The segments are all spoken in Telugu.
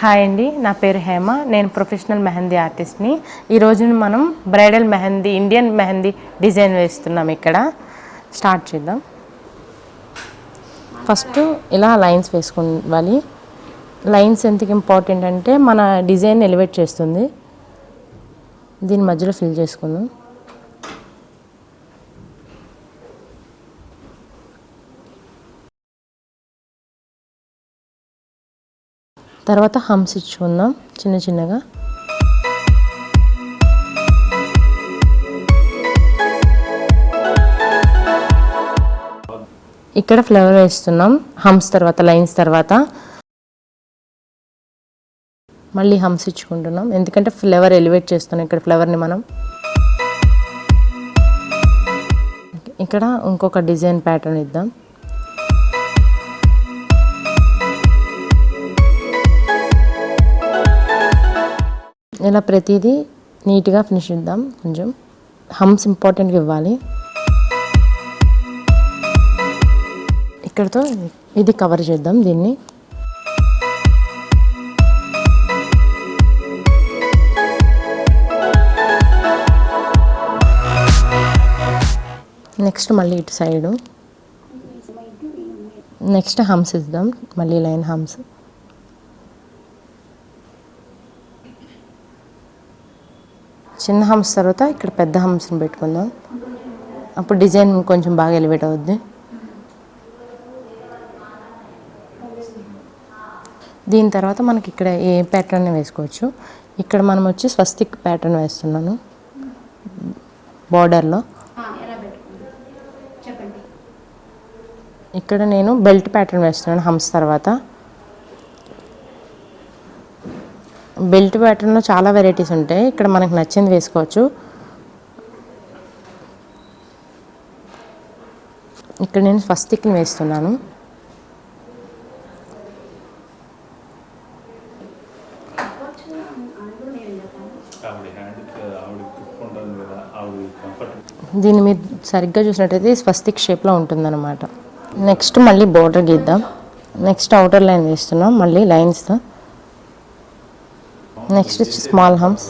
హాయ్ అండి, నా పేరు హేమ. నేను ప్రొఫెషనల్ మెహందీ ఆర్టిస్ట్ని. ఈరోజు మనం bridal mehndi, Indian mehndi design వేస్తున్నాం. ఇక్కడ స్టార్ట్ చేద్దాం. ఫస్ట్ ఇలా లైన్స్ వేసుకోవాలి. లైన్స్ ఎందుకు ఇంపార్టెంట్ అంటే మన డిజైన్ ఎలివేట్ చేస్తుంది. దీని మధ్యలో ఫిల్ చేసుకుందాం. తర్వాత హమ్స్ ఇచ్చుకుందాం చిన్న చిన్నగా. ఇక్కడ ఫ్లవర్ వేస్తున్నాం హమ్స్ తర్వాత, లైన్స్ తర్వాత మళ్ళీ హమ్స్ ఇచ్చుకుంటున్నాం, ఎందుకంటే ఫ్లవర్ ఎలివేట్ చేస్తున్నాం ఇక్కడ ఫ్లవర్ని మనం. ఇక్కడ ఇంకొక డిజైన్ ప్యాటర్న్ ఇద్దాం. ఇలా ప్రతిదీ నీట్గా ఫినిష్ ఇద్దాం. కొంచెం హమ్స్ ఇంపార్టెంట్గా ఇవ్వాలి. ఇక్కడతో ఇది కవర్ చేద్దాం దీన్ని. నెక్స్ట్ మళ్ళీ ఇటు సైడు. నెక్స్ట్ హమ్స్ ఇద్దాం, మళ్ళీ లైన్ హమ్స్. చిన్న హమ్స్ తర్వాత ఇక్కడ పెద్ద హమ్స్ని పెట్టుకుందాం. అప్పుడు డిజైన్ కొంచెం బాగా ఎలివేట్ అవుద్ది. దీని తర్వాత మనకి ఇక్కడ ఏ ప్యాటర్న్ వేసుకోవచ్చు. ఇక్కడ మనం వచ్చి స్వస్తిక్ ప్యాటర్న్ వేస్తున్నాను బార్డర్లో. ఇక్కడ నేను బెల్ట్ ప్యాటర్న్ వేస్తున్నాను హమ్స్ తర్వాత. బెల్ట్ ప్యాటర్న్లో చాలా వెరైటీస్ ఉంటాయి, ఇక్కడ మనకు నచ్చింది వేసుకోవచ్చు. ఇక్కడ నేను స్వస్తిక్ని వేస్తున్నాను. దీన్ని మీరు సరిగ్గా చూసినట్టయితే స్వస్తిక్ షేప్లో ఉంటుందన్నమాట. నెక్స్ట్ మళ్ళీ బోర్డర్ గీద్దాం. నెక్స్ట్ అవుటర్ లైన్ వేస్తున్నాం మళ్ళీ లైన్స్తో. Next small hums.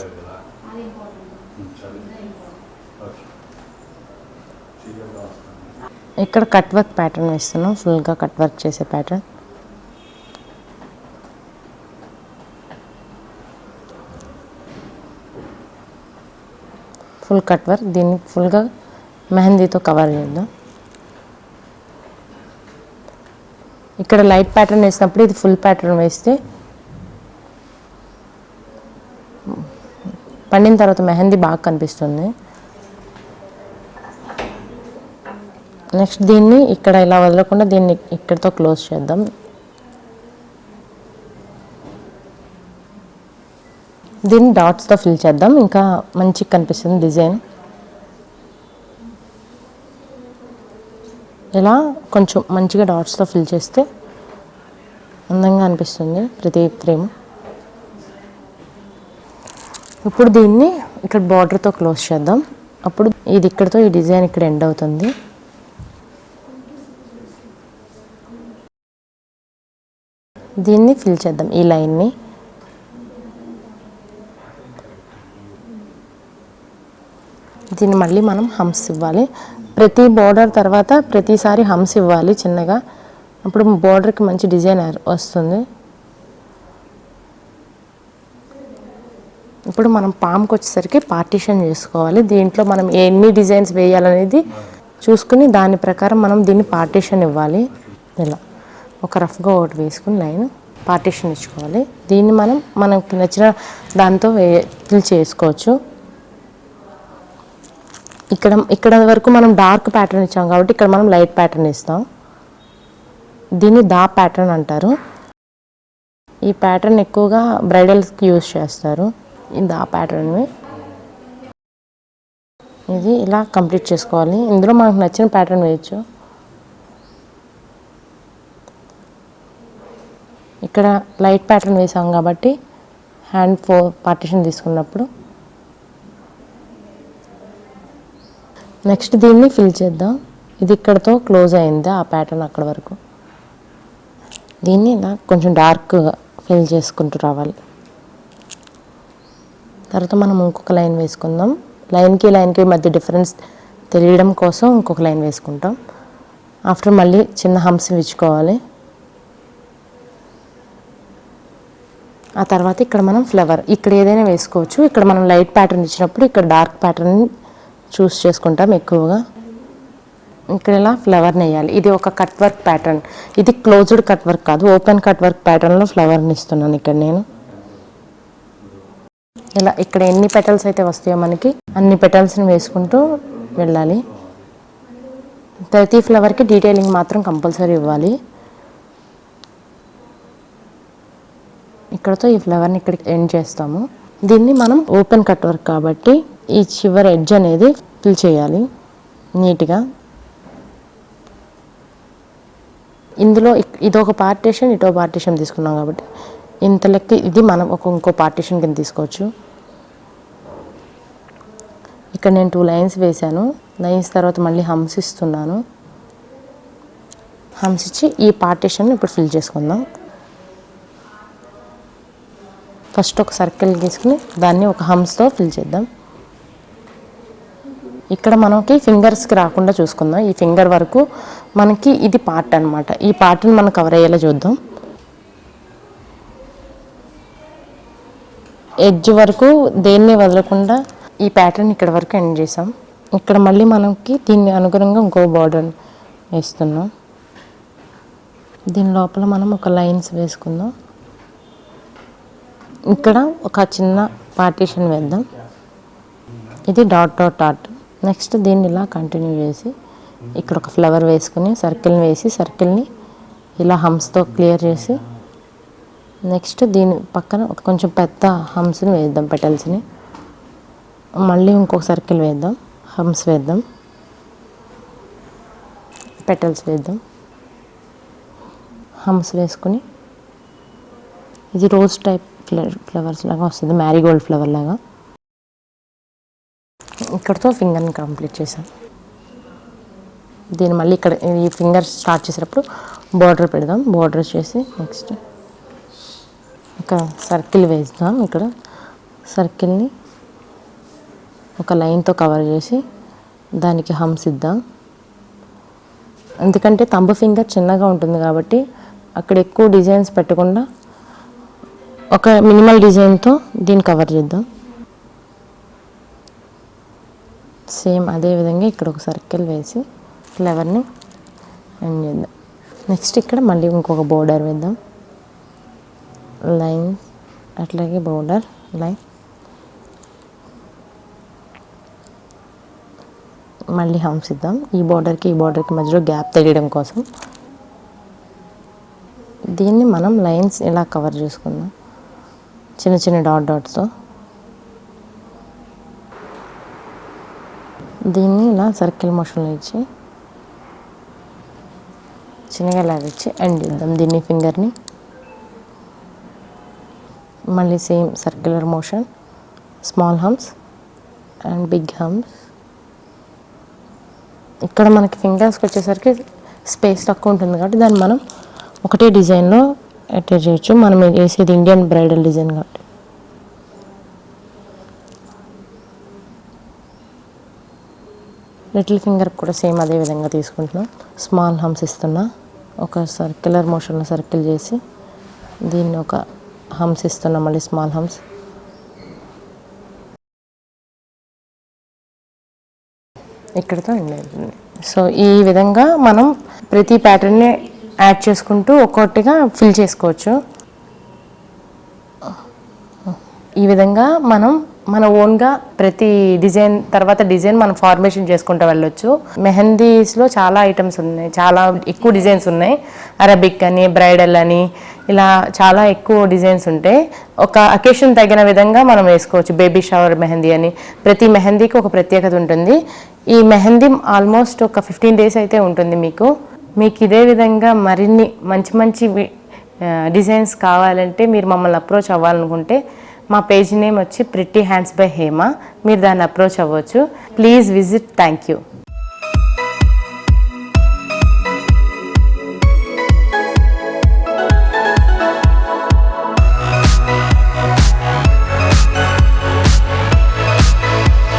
ఇక్కడ కట్ వర్క్ ప్యాటర్న్ వేస్తున్నాం, ఫుల్గా కట్ వర్క్ చేసే ప్యాటర్న్. Full cut work. దీన్ని ఫుల్గా మెహందీతో కవర్ చేద్దాం. ఇక్కడ లైట్ ప్యాటర్న్ వేసినప్పుడు ఇది ఫుల్ ప్యాటర్న్ వేస్తే పండిన తర్వాత మెహందీ బాగా కనిపిస్తుంది. నెక్స్ట్ దీన్ని ఇక్కడ ఇలా వదలకుండా దీన్ని ఇక్కడితో క్లోజ్ చేద్దాం. దీన్ని డాట్స్తో ఫిల్ చేద్దాం, ఇంకా మంచిగా కనిపిస్తుంది డిజైన్. ఇలా కొంచెం మంచిగా డాట్స్తో ఫిల్ చేస్తే అందంగా అనిపిస్తుంది ప్రతి ఫ్రేమ్. ఇప్పుడు దీన్ని ఇక్కడ బార్డర్తో క్లోజ్ చేద్దాం. అప్పుడు ఇది ఇక్కడతో ఈ డిజైన్ ఇక్కడ ఎండ్ అవుతుంది. దీన్ని ఫిల్ చేద్దాం ఈ లైన్ని. దీన్ని మళ్ళీ మనం హమ్స్ ఇవ్వాలి. ప్రతి బార్డర్ తర్వాత ప్రతిసారి హమ్స్ ఇవ్వాలి చిన్నగా, అప్పుడు బార్డర్కి మంచి డిజైన్ వస్తుంది. ఇప్పుడు మనం పామ్కి వచ్చేసరికి పార్టీషన్ చేసుకోవాలి. దీంట్లో మనం ఎన్ని డిజైన్స్ వేయాలనేది చూసుకుని దాని ప్రకారం మనం దీన్ని పార్టీషన్ ఇవ్వాలి. ఇలా ఒక రఫ్గా ఒకటి వేసుకుని లైన్ పార్టీషన్ ఇచ్చుకోవాలి. దీన్ని మనకు నచ్చిన దాంతో ఫిల్ చేసుకోవచ్చు. ఇక్కడ వరకు మనం డార్క్ ప్యాటర్న్ ఇచ్చాం కాబట్టి ఇక్కడ మనం లైట్ ప్యాటర్న్ ఇస్తాం. దీన్ని దా ప్యాటర్న్ అంటారు. ఈ ప్యాటర్న్ ఎక్కువగా బ్రైడల్స్కి యూజ్ చేస్తారు. ఇది ఆ ప్యాటర్న్. ఇది ఇలా కంప్లీట్ చేసుకోవాలి. ఇందులో మనకు నచ్చిన ప్యాటర్న్ వేయచ్చు. ఇక్కడ లైట్ ప్యాటర్న్ వేసాం కాబట్టి హ్యాండ్ పార్టీషన్ తీసుకున్నప్పుడు నెక్స్ట్ దీన్ని ఫిల్ చేద్దాం. ఇది ఇక్కడతో క్లోజ్ అయింది ఆ ప్యాటర్న్ అక్కడ వరకు. దీన్ని ఇలా కొంచెం డార్క్గా ఫిల్ చేసుకుంటూ రావాలి. తర్వాత మనం ఇంకొక లైన్ వేసుకుందాం. లైన్కి మధ్య డిఫరెన్స్ తెలియడం కోసం ఇంకొక లైన్ వేసుకుంటాం. ఆఫ్టర్ మళ్ళీ చిన్న హంప్స్ ఇచ్చుకోవాలి. ఆ తర్వాత ఇక్కడ మనం ఫ్లవర్ ఇక్కడ ఏదైనా వేసుకోవచ్చు. ఇక్కడ మనం లైట్ ప్యాటర్న్ ఇచ్చినప్పుడు ఇక్కడ డార్క్ ప్యాటర్న్ చూస్ చేసుకుంటాం ఎక్కువగా. ఇక్కడ ఇలా ఫ్లవర్ని వేయాలి. ఇది ఒక కట్ వర్క్ ప్యాటర్న్. ఇది క్లోజ్డ్ కట్ వర్క్ కాదు, ఓపెన్ కట్ వర్క్ ప్యాటర్న్లో ఫ్లవర్ని ఇస్తున్నాను ఇక్కడ నేను. ఇలా ఇక్కడ ఎన్ని పెటల్స్ అయితే వస్తాయో మనకి అన్ని పెటల్స్ని వేసుకుంటూ వెళ్ళాలి. ప్రతి ఫ్లవర్కి డీటెయిలింగ్ మాత్రం కంపల్సరీ ఇవ్వాలి. ఇక్కడతో ఈ ఫ్లవర్ని ఇక్కడికి ఎండ్ చేస్తాము. దీన్ని మనం ఓపెన్ కట్ వర్క్ కాబట్టి ఈ చివరి ఎడ్జ్ అనేది ఫిల్ చేయాలి నీట్గా. ఇందులో ఇదొక పార్టీషన్, ఇటో పార్టీషన్ తీసుకున్నాం కాబట్టి ఇంత లెక్క ఇది మనం ఇంకో పార్టీషన్ కింద తీసుకోవచ్చు. ఇక్కడ నేను 2 లైన్స్ వేశాను. లైన్స్ తర్వాత మళ్ళీ హంప్స్ ఇస్తున్నాను. హంప్స్ ఇచ్చి ఈ పార్టీషన్ ఇప్పుడు ఫిల్ చేసుకుందాం. ఫస్ట్ ఒక సర్కిల్ గీసుకుని దాన్ని ఒక హంప్స్తో ఫిల్ చేద్దాం. ఇక్కడ మనకి ఫింగర్స్కి రాకుండా చూసుకుందాం. ఈ ఫింగర్ వరకు మనకి ఇది పార్ట్ అనమాట. ఈ పార్ట్ని మనం కవర్ అయ్యేలా చూద్దాం. ఎడ్జ్ వరకు దేన్ని వదలకుండా ఈ ప్యాటర్న్ ఇక్కడ వరకు ఎండ్ చేసాం. ఇక్కడ మళ్ళీ మనకి దీన్ని అనుగుణంగా ఇంకో బార్డర్ వేస్తున్నాం. దీని లోపల మనం ఒక లైన్స్ వేసుకుందాం. ఇక్కడ ఒక చిన్న పార్టీషన్ వేద్దాం. ఇది డాట్ డాట్ డాట్. నెక్స్ట్ దీన్ని ఇలా కంటిన్యూ చేసి ఇక్కడ ఒక ఫ్లవర్ వేసుకుని సర్కిల్ని వేసి సర్కిల్ని ఇలా హంప్స్తో క్లియర్ చేసి నెక్స్ట్ దీని పక్కన ఒక కొంచెం పెద్ద హంప్స్ని వేద్దాం. పెటల్స్ని మళ్ళీ ఇంకొక సర్కిల్ వేద్దాం. హంప్స్ వేద్దాం, పెటల్స్ వేద్దాం, హంప్స్ వేసుకుని ఇది రోజ్ టైప్ ఫ్లవర్స్ లాగా వస్తుంది, మ్యారీగోల్డ్ ఫ్లవర్ లాగా. ఇక్కడతో ఫింగర్ని కంప్లీట్ చేసాం. దీన్ని మళ్ళీ ఇక్కడ ఈ ఫింగర్ స్టార్ట్ చేసేటప్పుడు బార్డర్ పెడదాం. బార్డర్ చేసి నెక్స్ట్ ఒక సర్కిల్ వేద్దాం. ఇక్కడ సర్కిల్ని ఒక లైన్తో కవర్ చేసి దానికి హంప్స్ ఇద్దాం. ఎందుకంటే థంబ్ ఫింగర్ చిన్నగా ఉంటుంది కాబట్టి అక్కడ ఎక్కువ డిజైన్స్ పెట్టకుండా ఒక మినిమల్ డిజైన్తో దీన్ని కవర్ చేద్దాం. సేమ్ అదేవిధంగా ఇక్కడ ఒక సర్కిల్ వేసి ఫ్లవర్ని ఎండ్ చేద్దాం. నెక్స్ట్ ఇక్కడ మళ్ళీ ఇంకొక బోర్డర్ వేద్దాం. లైన్ అట్లాగే బోర్డర్ లైన్ మళ్ళీ హంప్స్ ఇద్దాం. ఈ బోర్డర్కి మధ్యలో గ్యాప్ తెలియడం కోసం దీన్ని మనం లైన్స్ ఇలా కవర్ చేసుకుందాం చిన్న చిన్న డాట్ డాట్స్తో. దీన్ని ఇలా సర్కిల్ మోషన్లో ఇచ్చి చిన్నగా లాగిచ్చి ఎండ్ చేద్దాం దీన్ని ఫింగర్ని. మళ్ళీ same circular motion, small humps and big humps. ఇక్కడ మనకి ఫింగర్స్కి వచ్చేసరికి స్పేస్ తక్కువ ఉంటుంది కాబట్టి దాన్ని మనం ఒకటే డిజైన్లో అటాచ్ చేయొచ్చు. మనం వేసేది ఇండియన్ బ్రైడల్ డిజైన్ కాబట్టి. లిటిల్ ఫింగర్ కూడా సేమ్ అదే విధంగా తీసుకుంటున్నాం. స్మాల్ హంప్స్ ఇస్తున్నా. ఒక సర్క్యులర్ మోషన్లో సర్కిల్ చేసి దీన్ని ఒక హంప్స్ ఇస్తున్నాం. మళ్ళీ స్మాల్ హంప్స్. ఇక్కడితో ఎండ్ అవుతుంది. సో ఈ విధంగా మనం ప్రతి ప్యాటర్న్ని యాడ్ చేసుకుంటూ ఒక్కొక్కటిగా ఫిల్ చేసుకోవచ్చు. ఈ విధంగా మనం మన ఓన్గా ప్రతి డిజైన్ తర్వాత డిజైన్ మనం ఫార్మేషన్ చేసుకుంటూ వెళ్ళొచ్చు. మెహందీస్లో చాలా ఐటమ్స్ ఉన్నాయి, చాలా ఎక్కువ డిజైన్స్ ఉన్నాయి. అరబిక్ అని, బ్రైడల్ అని, ఇలా చాలా ఎక్కువ డిజైన్స్ ఉంటాయి. ఒక అకేషన్ తగిన విధంగా మనం వేసుకోవచ్చు. బేబీ షవర్ మెహందీ అని, ప్రతి మెహందీకి ఒక ప్రత్యేకత ఉంటుంది. ఈ మెహందీ ఆల్మోస్ట్ ఒక 15 days అయితే ఉంటుంది. మీకు ఇదే విధంగా మరిన్ని మంచి మంచి డిజైన్స్ కావాలంటే మీరు మమ్మల్ని అప్రోచ్ అవ్వాలనుకుంటే మా పేజ్ నేమ్ వచ్చి ప్రిట్టి హ్యాండ్స్ బై హేమ. మీరు దాన్ని అప్రోచ్ అవ్వచ్చు. Please visit. Thank you.